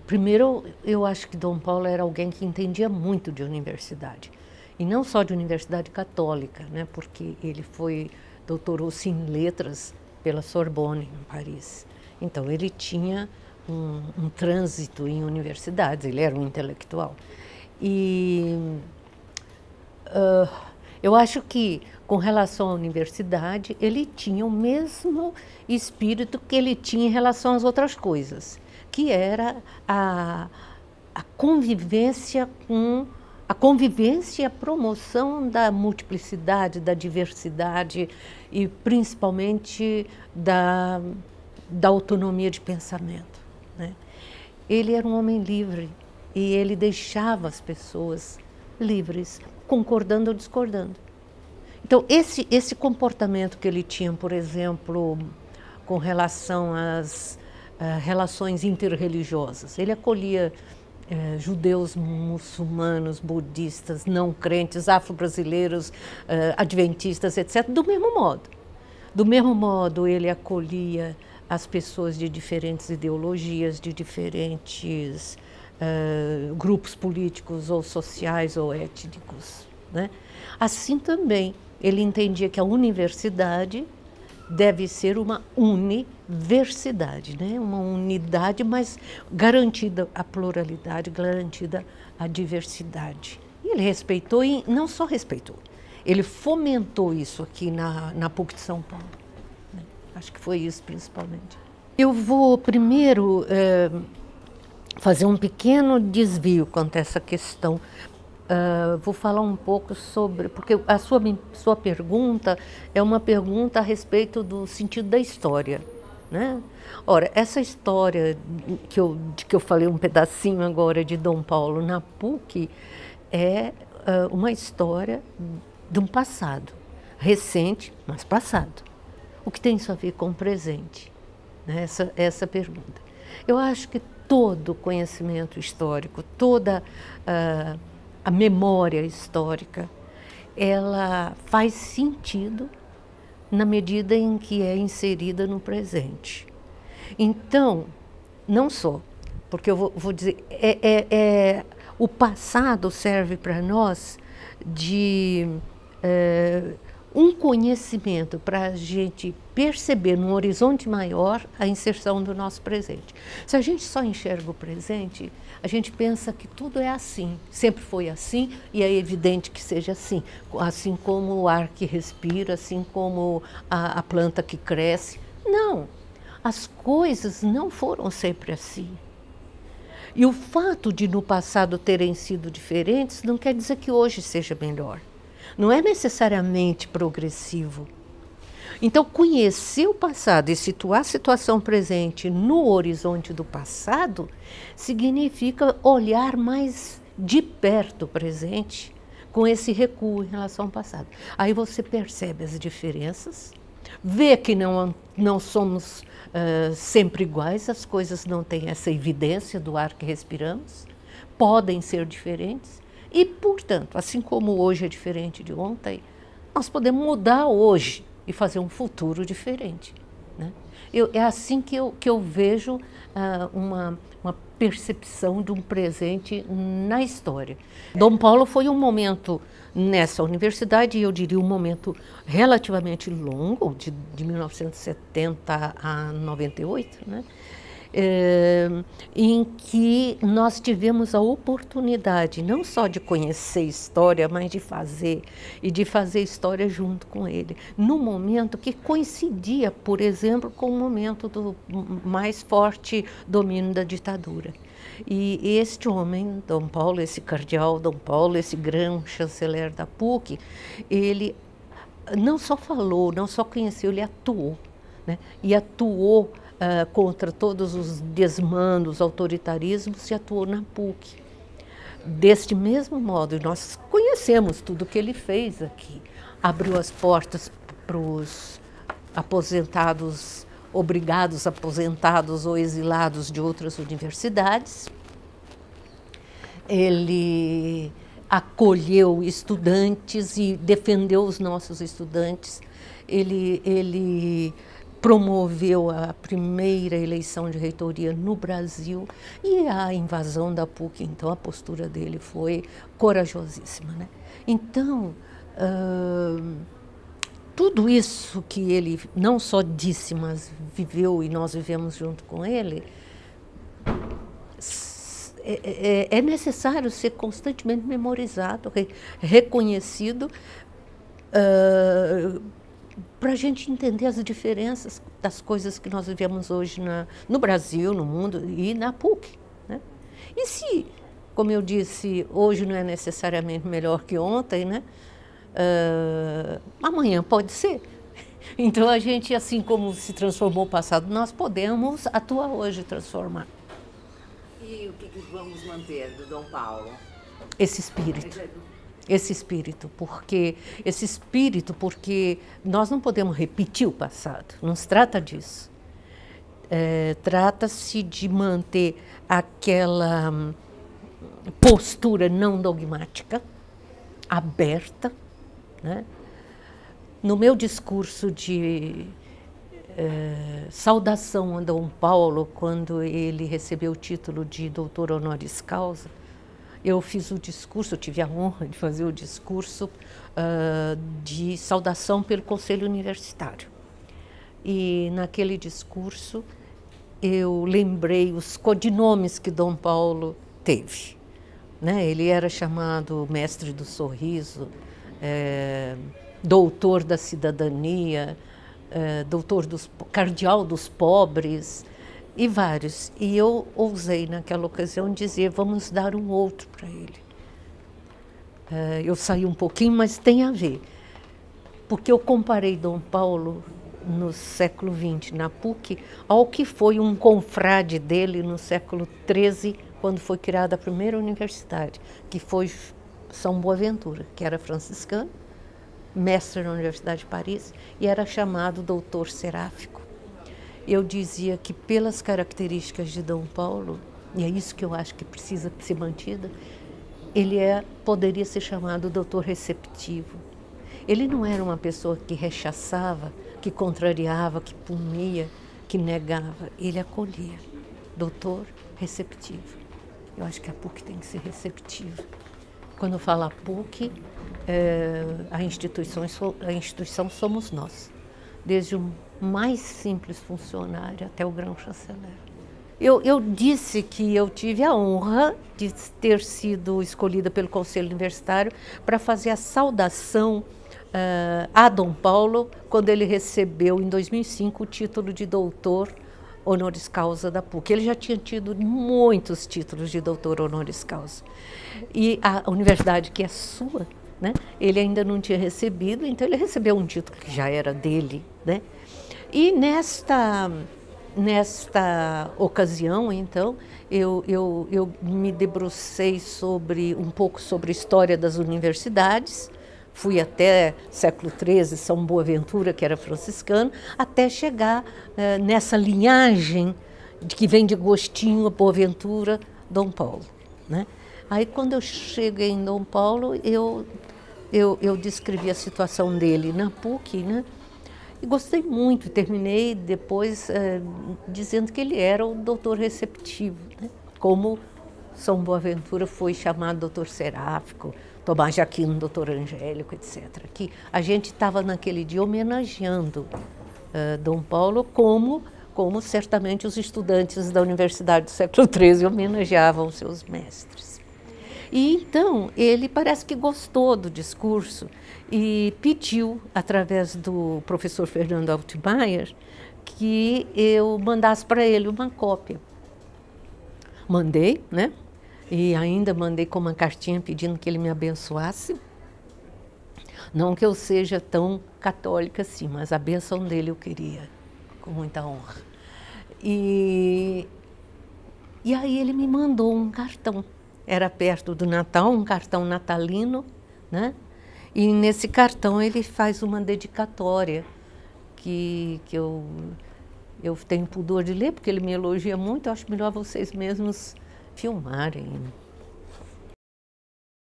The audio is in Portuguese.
Primeiro, eu acho que Dom Paulo era alguém que entendia muito de universidade. E não só de universidade católica, né? Porque ele doutorou-se em letras pela Sorbonne, em Paris. Então, ele tinha um trânsito em universidades, ele era um intelectual. E eu acho que, com relação à universidade, ele tinha o mesmo espírito que ele tinha em relação às outras coisas, que era a convivência e a promoção da multiplicidade, da diversidade e principalmente da autonomia de pensamento, né? Ele era um homem livre e ele deixava as pessoas livres, concordando ou discordando. Então, esse comportamento que ele tinha, por exemplo, com relação às relações interreligiosas, ele acolhia judeus, muçulmanos, budistas, não crentes, afro-brasileiros, adventistas, etc., do mesmo modo. Do mesmo modo, ele acolhia as pessoas de diferentes ideologias, de diferentes grupos políticos ou sociais ou étnicos, né? Assim também, ele entendia que a universidade deve ser uma universidade, né? Uma unidade, mas garantida a pluralidade, garantida a diversidade. E ele respeitou, e não só respeitou, ele fomentou isso aqui na PUC de São Paulo, né? Acho que foi isso principalmente. Eu vou primeiro fazer um pequeno desvio quanto a essa questão. Vou falar um pouco sobre, porque a sua pergunta é uma pergunta a respeito do sentido da história, né? Ora, essa história de que eu falei um pedacinho agora de Dom Paulo na PUC é uma história de um passado recente, mas passado. O que tem isso a ver com o presente, né? Essa pergunta. Eu acho que todo conhecimento histórico, toda a memória histórica, ela faz sentido na medida em que é inserida no presente. Então, não só, porque eu vou dizer, o passado serve para nós de um conhecimento para a gente perceber num horizonte maior a inserção do nosso presente. Se a gente só enxerga o presente, a gente pensa que tudo é assim, sempre foi assim e é evidente que seja assim. Assim como o ar que respira, assim como a planta que cresce. Não, as coisas não foram sempre assim. E o fato de no passado terem sido diferentes não quer dizer que hoje seja melhor. Não é necessariamente progressivo. Então, conhecer o passado e situar a situação presente no horizonte do passado significa olhar mais de perto o presente com esse recuo em relação ao passado. Aí você percebe as diferenças, vê que não somos sempre iguais, as coisas não têm essa evidência do ar que respiramos, podem ser diferentes. E, portanto, assim como hoje é diferente de ontem, nós podemos mudar hoje e fazer um futuro diferente, né? É assim que eu vejo uma percepção de um presente na história. Dom Paulo foi um momento nessa universidade, eu diria um momento relativamente longo, de 1970 a 98, né? Em que nós tivemos a oportunidade não só de conhecer história, mas de fazer história junto com ele, num momento que coincidia, por exemplo, com o momento do mais forte domínio da ditadura. E este homem, Dom Paulo, esse cardeal Dom Paulo, esse grande chanceler da PUC, ele não só falou, não só conheceu, ele atuou, né? E atuou contra todos os desmandos, autoritarismos, e atuou na PUC. Deste mesmo modo, nós conhecemos tudo o que ele fez aqui. Abriu as portas para os aposentados, obrigados aposentados ou exilados de outras universidades. Ele acolheu estudantes e defendeu os nossos estudantes. Ele promoveu a primeira eleição de reitoria no Brasil e a invasão da PUC, então a postura dele foi corajosíssima, né? Então, tudo isso que ele não só disse, mas viveu e nós vivemos junto com ele, é necessário ser constantemente memorizado, reconhecido, para a gente entender as diferenças das coisas que nós vivemos hoje no Brasil, no mundo e na PUC, né? E se, como eu disse, hoje não é necessariamente melhor que ontem, né? Amanhã pode ser. Então a gente, assim como se transformou o passado, nós podemos atuar hoje e transformar. E o que vamos manter do Dom Paulo? Esse espírito. Esse espírito, porque nós não podemos repetir o passado, não se trata disso. Trata-se de manter aquela postura não dogmática, aberta, né? No meu discurso de saudação a Dom Paulo, quando ele recebeu o título de doutor honoris causa, eu fiz o discurso, eu tive a honra de fazer o discurso de saudação pelo Conselho Universitário. E naquele discurso eu lembrei os codinomes que Dom Paulo teve, né? Ele era chamado mestre do sorriso, doutor da cidadania, cardeal dos pobres e vários. E eu ousei naquela ocasião dizer, vamos dar um outro para ele. Eu saí um pouquinho, mas tem a ver, porque eu comparei Dom Paulo no século XX, na PUC, ao que foi um confrade dele no século XIII, quando foi criada a primeira universidade, que foi São Boaventura, que era franciscano, mestre na Universidade de Paris, e era chamado doutor seráfico. Eu dizia que pelas características de Dom Paulo, e é isso que eu acho que precisa ser mantida, ele poderia ser chamado doutor receptivo. Ele não era uma pessoa que rechaçava, que contrariava, que punia, que negava. Ele acolhia. Doutor receptivo. Eu acho que a PUC tem que ser receptiva. Quando eu falo a PUC, a instituição somos nós, desde o mais simples funcionário até o grão-chanceler. Eu disse que eu tive a honra de ter sido escolhida pelo Conselho Universitário para fazer a saudação a Dom Paulo, quando ele recebeu, em 2005, o título de doutor honoris causa da PUC. Ele já tinha tido muitos títulos de doutor honoris causa. E a universidade, que é sua, né, ele ainda não tinha recebido, então ele recebeu um título que já era dele, né? E nesta ocasião, então, eu me debrucei um pouco sobre a história das universidades. Fui até século XIII, São Boaventura, que era franciscano, até chegar nessa linhagem que vem de Agostinho, Boaventura, Dom Paulo, né? Aí, quando eu cheguei em Dom Paulo, eu descrevi a situação dele na PUC, né? E gostei muito, terminei depois dizendo que ele era o doutor receptivo, né? Como São Boaventura foi chamado doutor seráfico, Tomás de Aquino, doutor angélico, etc. Que a gente estava naquele dia homenageando Dom Paulo como certamente os estudantes da Universidade do século XIII homenageavam seus mestres. E então ele parece que gostou do discurso e pediu, através do professor Fernando Altmaier, que eu mandasse para ele uma cópia. Mandei, né? E ainda mandei com uma cartinha pedindo que ele me abençoasse. Não que eu seja tão católica assim, mas a bênção dele eu queria, com muita honra. E aí ele me mandou um cartão. Era perto do Natal, um cartão natalino, né? E nesse cartão ele faz uma dedicatória que eu tenho pudor de ler, porque ele me elogia muito. Eu acho melhor vocês mesmos filmarem.